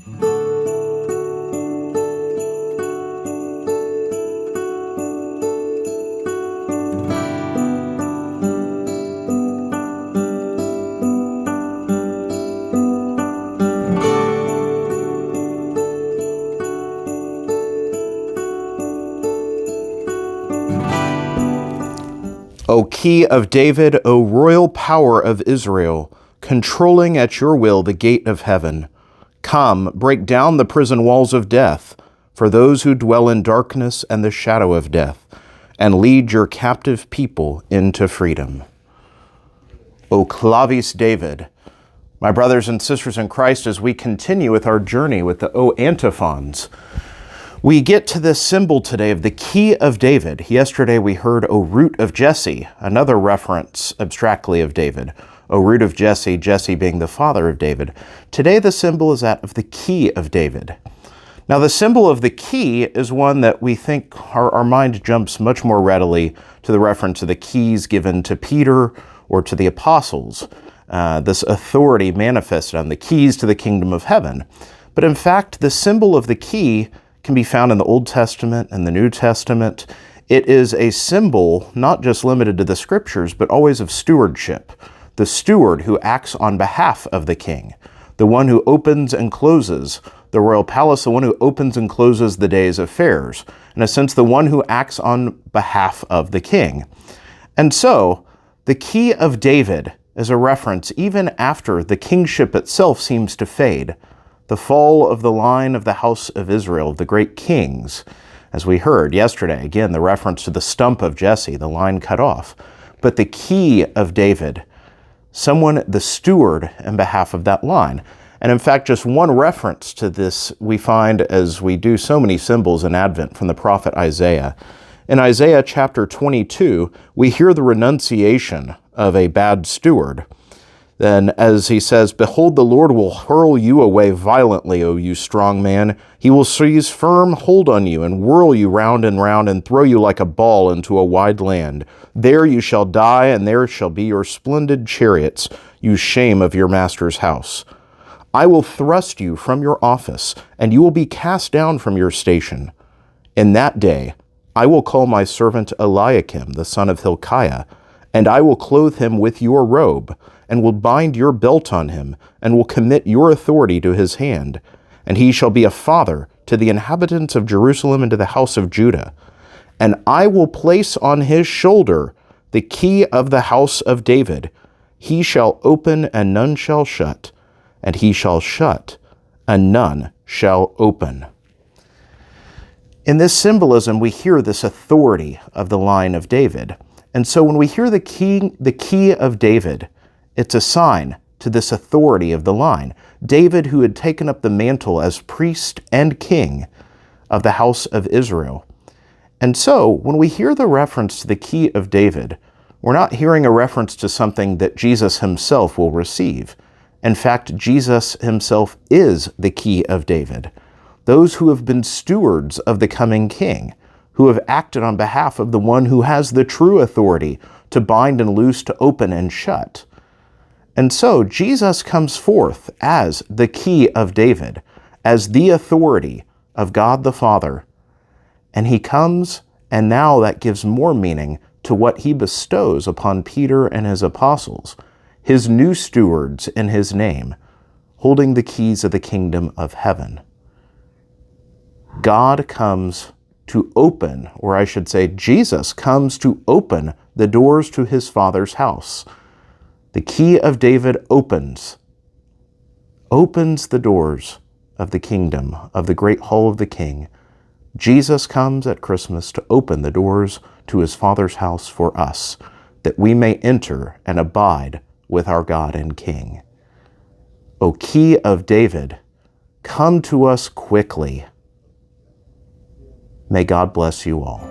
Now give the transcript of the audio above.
O Key of David, O royal power of Israel, controlling at your will the gate of heaven, come, break down the prison walls of death for those who dwell in darkness and the shadow of death, and lead your captive people into freedom. O Clavis David. My brothers and sisters in Christ, as we continue with our journey with the O antiphons, we get to this symbol today of the Key of David. Yesterday we heard O Root of Jesse, another reference abstractly of David. O Root of Jesse, Jesse being the father of David. Today the symbol is that of the Key of David. Now the symbol of the key is one that we think our mind jumps much more readily to the reference of the keys given to Peter or to the apostles. This authority manifested on the keys to the kingdom of heaven. But in fact, the symbol of the key can be found in the Old Testament and the New Testament. It is a symbol not just limited to the scriptures, but always of stewardship. The steward who acts on behalf of the king, the one who opens and closes the royal palace, the one who opens and closes the day's affairs. In a sense, the one who acts on behalf of the king. And so, the Key of David is a reference even after the kingship itself seems to fade. The fall of the line of the house of Israel, the great kings, as we heard yesterday. Again, the reference to the stump of Jesse, the line cut off. But the Key of David, someone, the steward on behalf of that line. And in fact, just one reference to this we find as we do so many symbols in Advent from the prophet Isaiah. In Isaiah chapter 22, we hear the renunciation of a bad steward. Then, as he says, "Behold, the Lord will hurl you away violently, O you strong man. He will seize firm hold on you and whirl you round and throw you like a ball into a wide land. There you shall die, and there shall be your splendid chariots, you shame of your master's house. I will thrust you from your office, and you will be cast down from your station. In that day I will call my servant Eliakim, the son of Hilkiah, and I will clothe him with your robe, and will bind your belt on him, and will commit your authority to his hand. And he shall be a father to the inhabitants of Jerusalem and to the house of Judah. And I will place on his shoulder the key of the house of David. He shall open, and none shall shut, and he shall shut, and none shall open." In this symbolism, we hear this authority of the line of David. And so when we hear the key of David, it's a sign to this authority of the line. David, who had taken up the mantle as priest and king of the house of Israel. And so, when we hear the reference to the Key of David, we're not hearing a reference to something that Jesus himself will receive. In fact, Jesus himself is the Key of David. Those who have been stewards of the coming king, who have acted on behalf of the one who has the true authority to bind and loose, to open and shut. And so Jesus comes forth as the Key of David, as the authority of God the Father. And he comes, and now that gives more meaning to what he bestows upon Peter and his apostles, his new stewards in his name, holding the keys of the kingdom of heaven. God comes to open, or I should say, Jesus comes to open the doors to his Father's house. The Key of David opens the doors of the kingdom, of the great hall of the King. Jesus comes at Christmas to open the doors to his Father's house for us, that we may enter and abide with our God and King. O Key of David, come to us quickly. May God bless you all.